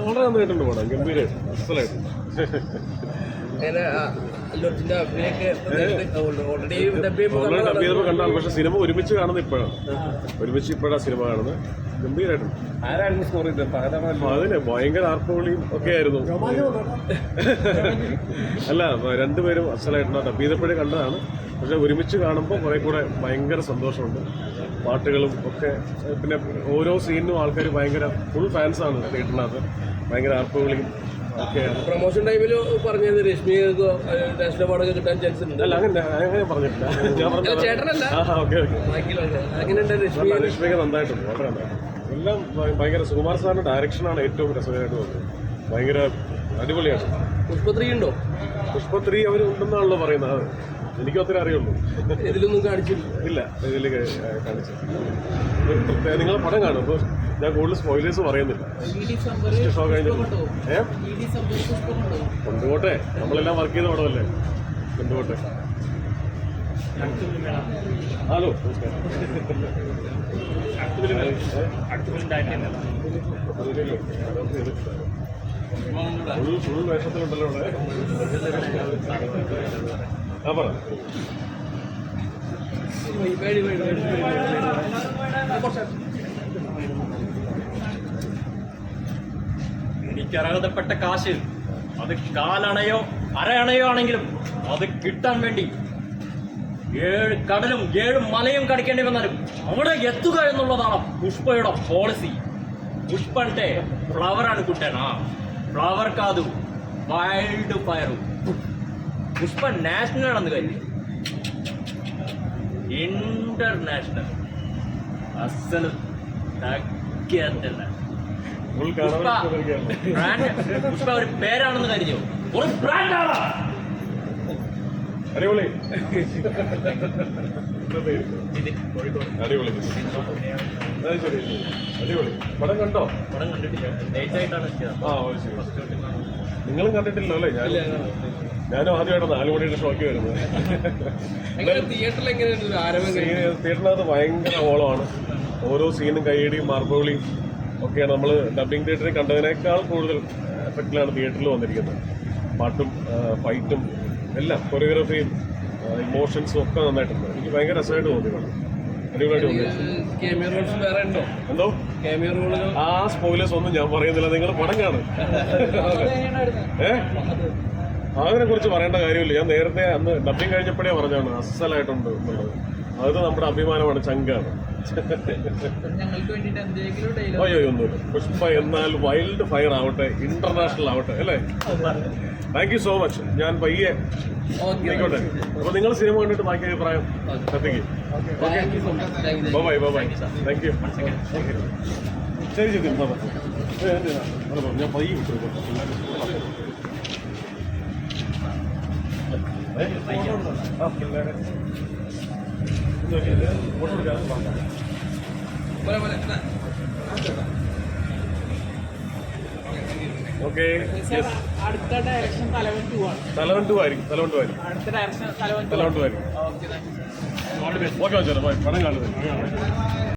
വളരെ നന്നായിട്ടുണ്ട് പടം, ഗംഭീരമായിട്ട് അസലായിട്ട്. കണ്ടാണ്, പക്ഷെ സിനിമ ഒരുമിച്ച് കാണുന്നത് ഇപ്പോഴാണ് സിനിമ കാണുന്നത്. ഗംഭീരമായിട്ടുണ്ട്. ആരായിരുന്നു സ്കോർ ചെയ്തത്? അതിന് ഭയങ്കര ആർപ്പവിളിയും ഒക്കെ ആയിരുന്നു. അല്ല, രണ്ടുപേരും അസലായിട്ടുണ്ട്. ഡബ് ചെയ്തപ്പോഴേ കണ്ടതാണ്, പക്ഷെ ഒരുമിച്ച് കാണുമ്പോൾ കുറെ കൂടെ ഭയങ്കര സന്തോഷമുണ്ട്. പാട്ടുകളും ഒക്കെ, പിന്നെ ഓരോ സീനിനും ആൾക്കാർ ഭയങ്കര ഫുൾ ഫാൻസാണ് തിയേറ്ററിനകത്ത്. ഭയങ്കര ആർപ്പവിളിയും ഒക്കെയാണ്. പ്രൊമോഷൻ ടൈമിൽ പറഞ്ഞത് രശ്മിക്ക് നാഷണൽ അവാർഡൊക്കെ കിട്ടാൻ ചാൻസ് ഉണ്ട്. അല്ല, അങ്ങനെ പറഞ്ഞിട്ടില്ല. ഞാൻ ചേട്ടനല്ല. രശ്മിക നന്നായിട്ടുണ്ട്, വളരെ നന്നായിട്ട്. എല്ലാം ഭയങ്കര. സുകുമാർ സാറിന്റെ ഡയറക്ഷനാണ് ഏറ്റവും രസകരമായിട്ട് തോന്നുന്നത്. ഭയങ്കര അടിപൊളിയാണ്. പുഷ്പ 3 ഉണ്ടോ? പുഷ്പ 3 അവർ ഉണ്ടെന്നാണല്ലോ പറയുന്നത്. എനിക്കും അത്രേ അറിയുള്ളൂ. ഇതിലൊന്നും കാണിച്ചില്ല. ഇല്ല, ഇതിൽ കാണിച്ചില്ല. നിങ്ങൾ പടം കാണും. അപ്പോൾ ഞാൻ കൂടുതൽ സ്പോയിലേഴ്സ് പറയുന്നില്ല. ഷോ കഴിഞ്ഞിട്ട് കൊണ്ടുപോട്ടെ, നമ്മളെല്ലാം വർക്ക് ചെയ്ത പടമല്ലേ, കൊണ്ടുപോട്ടെ. ഹലോ, ഫുൾ വേഷത്തിലുണ്ടല്ലോ ഇവിടെ. ആ പറ. എനിക്കർഹതപ്പെട്ട കാശ്, അത് കാലണയോ അരയണയോ ആണെങ്കിലും അത് കിട്ടാൻ വേണ്ടി 7 കടലും 7 മലയും കടിക്കേണ്ടി വന്നാലും അവിടെ എത്തുക എന്നുള്ളതാണ് പുഷ്പയുടെ പോളിസി. പുഷ്പ అంటే ఫ్లవర్ అనుకుంటేనా? ఫ్లవర్ కాదు, వైల్డ్ ఫైర్. పుష్ప నేషనల్ అందు కానీ ఇంటర్నేషనల్ అస్సలు తగ్గేద్దല്ല. പുഷ്പ ഒരു പേരാണെന്ന് കരുതിയോ? ഒരു ബ്രാൻഡാണ്. അടിപൊളി. അടിപൊളി. അടിപൊളി. പടം കണ്ടോ? പടം കണ്ടിട്ടില്ല, ലേറ്റ് ആയിട്ടാണ് എത്തിയത്. നിങ്ങളും കണ്ടിട്ടില്ലോ അല്ലേ? ഞാനും ആദ്യമായിട്ടാണ് 4 മണിയുടെ ഷോയ്ക്ക് വരുന്നത്. തിയേറ്ററിനകത്ത് ഭയങ്കര ഓളമാണ്. ഓരോ സീനും കൈയടിയും മാർബിളിയും ഒക്കെയാണ്. നമ്മൾ ഡബ്ബിംഗ് തിയേറ്ററിൽ കണ്ടതിനേക്കാൾ കൂടുതൽ എഫക്റ്റിലാണ് തിയേറ്ററിൽ വന്നിരിക്കുന്നത്. പാട്ടും ഫൈറ്റും എല്ലാം, കൊറിയോഗ്രഫിയും ഇമോഷൻസും ഒക്കെ നന്നായിട്ടുണ്ട്. എനിക്ക് ഭയങ്കര രസമായിട്ട് തോന്നിയിട്ടുണ്ട്. അടിപൊളിയായിട്ട് തോന്നി. എന്തോ ആ സ്പോയിലേഴ്സ് ഒന്നും ഞാൻ പറയുന്നില്ല, നിങ്ങൾ പടം കാണും. അതിനെ കുറിച്ച് പറയേണ്ട കാര്യമില്ല. ഞാൻ നേരത്തെ അന്ന് ഡബ്ബിംഗ് കഴിഞ്ഞപ്പോഴേ പറഞ്ഞാണ് അസലായിട്ടുണ്ട് എന്നുള്ളത്. അത് നമ്മുടെ അഭിമാനമാണ്, ചങ്കാണ്. അയ്യോ ഒന്നുമില്ല. പുഷ്പ എന്നാൽ വൈൽഡ് ഫയർ ആവട്ടെ, ഇന്റർനാഷണൽ ആവട്ടെ, അല്ലേ? Thank you so much. ഞാൻ പയ്യെ ആയിക്കോട്ടെ. അപ്പൊ നിങ്ങൾ സിനിമ കണ്ടിട്ട് ബാക്കി അഭിപ്രായം എത്തിക്കും. Bye bye. Thank you. ശരി ശരി. ഞാൻ പയ്യെ വിട്ടു. ഓക്കെ. അടുത്ത ഡയറക്ഷൻ തലവൻ 2 ആണ്. തലവൻ 2 ആയിരിക്കും. അടുത്ത ഡയറക്ഷൻ തലവൻ 2 ആയിരിക്കും. ഓക്കെ, പടം കാണുന്നത്.